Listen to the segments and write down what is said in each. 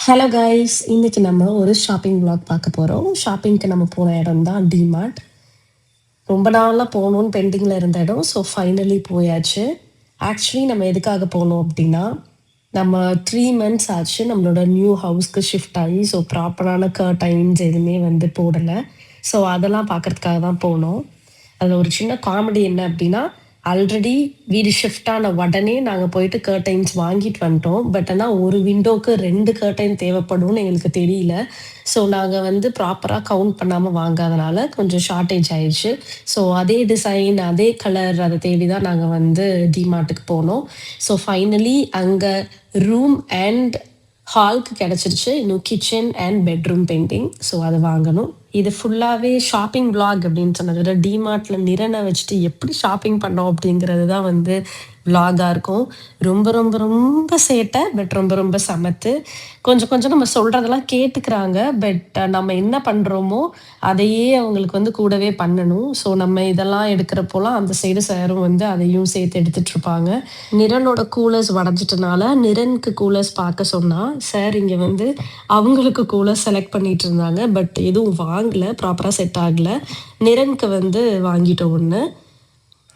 Hello guys, இன்னைக்கு நம்ம ஒரு ஷாப்பிங் vlog பார்க்க போகிறோம். ஷாப்பிங்க்கு நம்ம போன இடம் தான் டிமார்ட். ரொம்ப நாளாக போகணுன்னு பெண்டிங்கில் இருந்த இடம். ஸோ ஃபைனலி போயாச்சு. ஆக்சுவலி நம்ம எதுக்காக போனோம் அப்படின்னா, நம்ம 3 மந்த்ஸ் ஆச்சு நம்மளோட நியூ ஹவுஸ்க்கு ஷிஃப்ட் ஆகி. ஸோ ப்ராப்பரான கர்டைன்ஸ் எதுவுமே வந்து போடலை. ஸோ அதெல்லாம் பார்க்கறதுக்காக தான் போனோம். அதில் ஒரு சின்ன காமெடி என்ன அப்படின்னா, ஆல்ரெடி வீடு ஷிஃப்ட் ஆன உடனே நாங்கள் போயிட்டு கர்டைன்ஸ் வாங்கிட்டு வந்துட்டோம். பட் ஆனால் ஒரு விண்டோக்கு 2 கர்டைன் தேவைப்படும்னு எங்களுக்கு தெரியல. ஸோ நாங்கள் வந்து ப்ராப்பராக கவுண்ட் பண்ணாமல் வாங்காதனால கொஞ்சம் ஷார்ட்டேஜ் ஆயிடுச்சு. ஸோ அதே டிசைன் அதே கலர் அதை தேடி தான் நாங்கள் வந்து டிமார்ட்டுக்கு போனோம். ஸோ ஃபைனலி அங்கே ரூம் அண்ட் ஹால்க்கு கிடச்சிருச்சு. இன்னும் kitchen and bedroom painting. So அதை வாங்கணும். இது ஃபுல்லாகவே ஷாப்பிங் vlog அப்படின்னு சொன்னதை விட டிமார்ட்டில் நிறனை வச்சுட்டு எப்படி ஷாப்பிங் பண்ணோம் அப்படிங்கிறது தான் வந்து vlog-ஆ இருக்கும். ரொம்ப ரொம்ப ரொம்ப சேட்டை, பட் ரொம்ப ரொம்ப சமத்து. கொஞ்சம் கொஞ்சம் நம்ம சொல்கிறதெல்லாம் கேட்டுக்கிறாங்க. பட் நம்ம என்ன பண்ணுறோமோ அதையே அவங்களுக்கு வந்து கூடவே பண்ணணும். ஸோ நம்ம இதெல்லாம் எடுக்கிறப்போலாம் அந்த சைடு சாரும் வந்து அதையும் சேர்த்து எடுத்துட்ருப்பாங்க. நிரனோட கூலர்ஸ் உடஞ்சிட்டனால நிரனுக்கு கூலர்ஸ் பார்க்க சொன்னால் சார் இங்கே வந்து அவங்களுக்கு கூலர் செலக்ட் பண்ணிட்டு இருந்தாங்க. பட் எதுவும் வாங்கலை, ப்ராப்பராக செட் ஆகலை. நிரனுக்கு வந்து வாங்கிட்டோம் ஒன்று.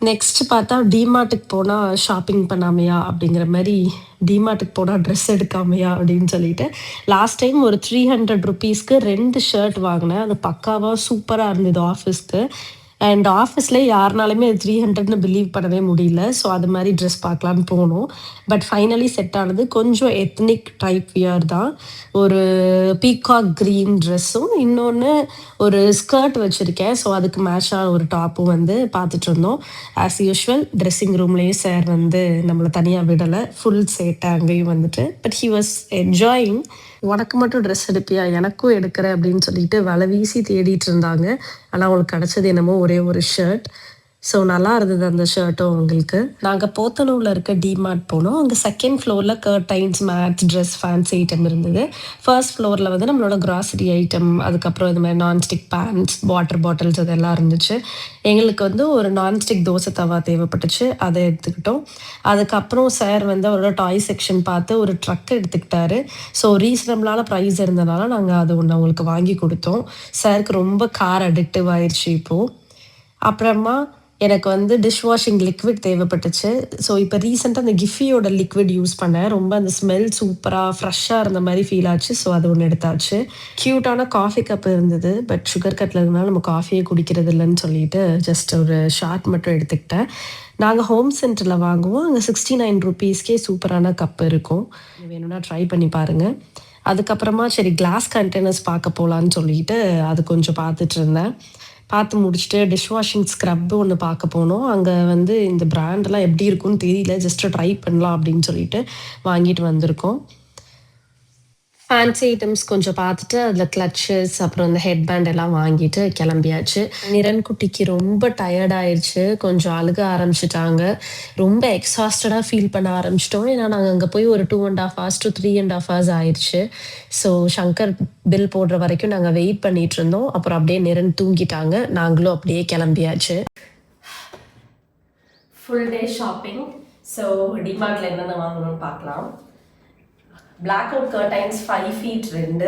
நெக்ஸ்ட் பார்த்தா டிமார்ட்டுக்கு போனால் ஷாப்பிங் பண்ணாமையா அப்படிங்கிற மாதிரி, டிமார்ட்டுக்கு போனால் ட்ரெஸ் எடுக்காமையா அப்படின்னு சொல்லிட்டு லாஸ்ட் டைம் ஒரு 300 ருபீஸ்க்கு 2 ஷர்ட் வாங்கினேன். அது பக்காவாக சூப்பராக இருந்தது ஆஃபீஸ்க்கு. அண்ட் ஆஃபீஸில் யாருனாலுமே அது 300ன்னு பிலீவ் பண்ணவே முடியல. ஸோ அது மாதிரி ட்ரெஸ் பார்க்கலான்னு போனோம். பட் ஃபைனலி செட் ஆனது கொஞ்சம் எத்னிக் டைப் வியர் தான். ஒரு பீகாக் க்ரீன் ட்ரெஸ்ஸும் இன்னொன்று ஒரு ஸ்கர்ட் வச்சுருக்கேன். ஸோ அதுக்கு மேட்சாக ஒரு டாப்பும் வந்து பார்த்துட்டு இருந்தோம். ஆஸ் யூஷுவல் ட்ரெஸ்ஸிங் ரூம்லேயே சார் வந்து நம்மளை தனியாக விடலை. ஃபுல் சேட்டை அங்கேயும் வந்துட்டு. But he was enjoying. உனக்கு மட்டும் ட்ரெஸ் எடுப்பியா, எனக்கும் எடுக்கிறேன் அப்படின்னு சொல்லிட்டு வலை வீசி தேடிட்டு இருந்தாங்க. ஆனால் அவங்களுக்கு கிடச்சது என்னமோ ஒரே ஒரு ஷர்ட். ஸோ நல்லா இருந்தது அந்த ஷர்ட்டும் அவங்களுக்கு. நாங்கள் போத்தனூரில் இருக்க டிமார்ட் போனோம். அங்கே செகண்ட் ஃப்ளோரில் curtains, mats, dress, fancy item இருந்தது. ஃபர்ஸ்ட் ஃப்ளோரில் வந்து நம்மளோட கிராசரி ஐட்டம், அதுக்கப்புறம் இது மாதிரி நான்ஸ்டிக் பேன்ஸ், வாட்டர் பாட்டில்ஸ் அதெல்லாம் இருந்துச்சு. எங்களுக்கு வந்து ஒரு நான்ஸ்டிக் தோசை தவா தேவைப்பட்டுச்சு, அதை எடுத்துக்கிட்டோம். அதுக்கப்புறம் சார் வந்து அவரோட டாய் செக்ஷன் பார்த்து ஒரு ட்ரக் எடுத்துக்கிட்டாரு. ஸோ ரீசனபிளான ப்ரைஸ் இருந்தனால நாங்கள் அது ஒன்று அவங்களுக்கு வாங்கி கொடுத்தோம். சாருக்கு ரொம்ப கார் அடிக்டிவ் ஆயிடுச்சு இப்போது. அப்புறமா எனக்கு வந்து டிஷ் வாஷிங் லிக்விட் தேவைப்பட்டுச்சு. ஸோ இப்போ ரீசெண்டாக அந்த கிஃபியோட லிக்விட் யூஸ் பண்ணேன். ரொம்ப அந்த ஸ்மெல் சூப்பராக ஃப்ரெஷ்ஷாக இருந்த மாதிரி ஃபீல் ஆச்சு. ஸோ அது ஒன்று எடுத்தாச்சு. க்யூட்டான காஃபி கப் இருந்தது. பட் சுகர் கட்டில் இருந்தாலும் நம்ம காஃபியே குடிக்கிறது இல்லைன்னு சொல்லிட்டு ஜஸ்ட் ஒரு ஷார்ட் மட்டும் எடுத்துக்கிட்டேன். நாங்கள் ஹோம் சென்டரில் வாங்குவோம். அங்கே 69 ருபீஸ்க்கே சூப்பரான கப் இருக்கும். வேணும்னா ட்ரை பண்ணி பாருங்கள். அதுக்கப்புறமா சரி கிளாஸ் கண்டெய்னர்ஸ் பார்க்க போகலான்னு சொல்லிட்டு அது கொஞ்சம் பார்த்துட்டு இருந்தேன். பார்த்து முடிச்சுட்டு டிஷ் வாஷிங் ஸ்க்ரப்பு ஒன்று பார்க்க போனோம். அங்கே வந்து இந்த பிராண்டெல்லாம் எப்படி இருக்குன்னு தெரியல, ஜஸ்ட்டு ட்ரை பண்ணலாம் அப்படின்னு சொல்லிட்டு வாங்கிட்டு வந்திருக்கோம். ஃபேன்சி ஐட்டம்ஸ் கொஞ்சம் பார்த்துட்டு அதில் கிளச்சஸ், அப்புறம் இந்த ஹெட் பேண்ட் எல்லாம் வாங்கிட்டு கிளம்பியாச்சு. நிரன் குட்டிக்கு ரொம்ப டயர்ட் ஆயிடுச்சு. கொஞ்சம் அழுக ஆரம்பிச்சிட்டாங்க. ரொம்ப எக்ஸாஸ்டடாக ஃபீல் பண்ண ஆரம்பிச்சிட்டோம். ஏன்னா நாங்கள் அங்கே போய் ஒரு 2.5 hours to 3.5 hours ஆயிடுச்சு. ஸோ சங்கர் பில் போடுற வரைக்கும் நாங்கள் வெயிட் பண்ணிட்டு இருந்தோம். அப்புறம் அப்படியே நிரன் தூங்கிட்டாங்க. நாங்களும் அப்படியே கிளம்பியாச்சு. Full day shopping. ஸோ டிமார்ட்டில் என்னென்ன வாங்கணும்னு பார்க்கலாம். Black out curtains 5 feet 2.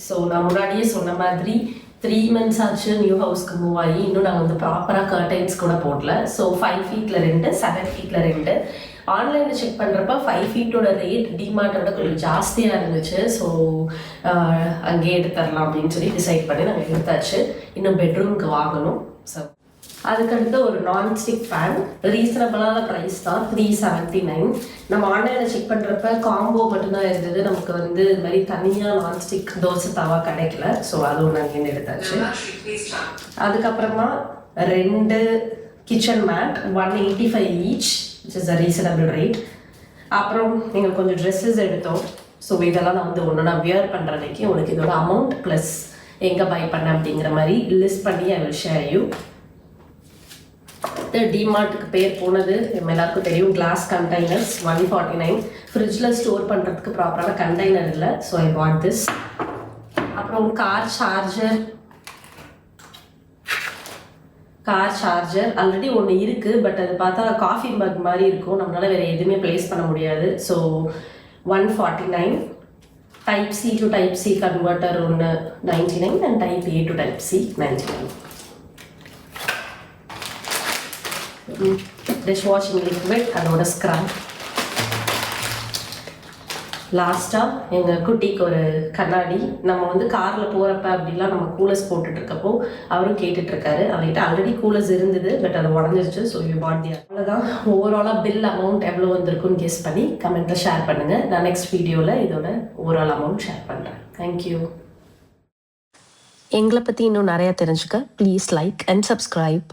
So நான் முன்னாடியே சொன்ன மாதிரி 3 months ஆச்சு நியூ ஹவுஸ்க்கு மூவ் ஆகி. இன்னும் நாங்கள் வந்து ப்ராப்பராக கர்டைன்ஸ் கூட போடல. So 5 feet 2, 7 feet 2. ஆன்லைனில் செக் பண்ணுறப்ப 5 feet-ஓட ரேட் டிமார்ட்டோட கொஞ்சம் ஜாஸ்தியாக இருந்துச்சு. ஸோ அங்கேயே எடுத்துடலாம் அப்படின்னு சொல்லி டிசைட் பண்ணி நாங்கள் எடுத்தாச்சு. இன்னும் பெட்ரூம்க்கு வாங்கணும். ஸோ அதுக்கடுத்து ஒரு நான்ஸ்டிக் ஃபேன். ரீசனபிளான ப்ரைஸ் தான், 379. நம்ம ஆன்லைனில் செக் பண்ணுறப்ப காம்போ மட்டும்தான் இருந்தது. நமக்கு வந்து இது மாதிரி தனியாக நான்ஸ்டிக் தோசை தவா கிடைக்கல. ஸோ அது ஒன்று அங்கேருந்து எடுத்தாச்சு. அதுக்கப்புறமா 2 kitchen mat 185 each, which is a reasonable rate. அப்புறம் எங்களுக்கு கொஞ்சம் ட்ரெஸ்ஸஸ் எடுத்தோம். ஸோ இதெல்லாம் நான் வந்து ஒன்று நான் வியர் பண்ணுற அன்னைக்கு உனக்கு இதோட அமௌண்ட் ப்ளஸ் எங்கே பை பண்ண அப்படிங்கிற மாதிரி லிஸ்ட் பண்ணி ஐ வில் ஷேர் யூ. டிமார்ட்டுக்கு பேர் போனது எல்லாருக்கும் தெரியும். Class containers 149. ஃப்ரிட்ஜில் ஸ்டோர் பண்ணுறதுக்கு ப்ராப்பரான கண்டெய்னர் இல்லை. So I what this. அப்புறம் கார் சார்ஜர் ஆல்ரெடி ஒன்று இருக்குது. பட் அது பார்த்தா காஃபி மக் மாதிரி இருக்கும். நம்மளால் வேறு எதுவுமே ப்ளேஸ் பண்ண முடியாது. So 149. Type C to type C converter ஒன்று 99 and type A to type C 99. Dish washing liquid அதோட ஸ்க்ரப். லாஸ்ட்டாக எங்கள் குட்டிக்கு ஒரு கண்ணாடி. நம்ம வந்து காரில் போகிறப்ப அப்படிலாம் நம்ம கூலர்ஸ் போட்டுட்ருக்கப்போ அவரும் கேட்டுட்ருக்காரு. அவர்கிட்ட ஆல்ரெடி கூலர்ஸ் இருந்தது, பட் அது உடஞ்சிருச்சு. ஸோ யூ பாட் தி. அவ்வளோதான். ஓவராலாக பில் அமௌண்ட் எவ்வளோ வந்திருக்குன்னு கெஸ் பண்ணி கமெண்ட்டில் ஷேர் பண்ணுங்கள். நான் நெக்ஸ்ட் வீடியோவில் இதோட ஓவரால் அமௌண்ட் ஷேர் பண்ணுறேன். தேங்க்யூ. எங்களை பற்றி இன்னும் நிறையா தெரிஞ்சுக்க ப்ளீஸ் லைக் அண்ட் சப்ஸ்கிரைப்.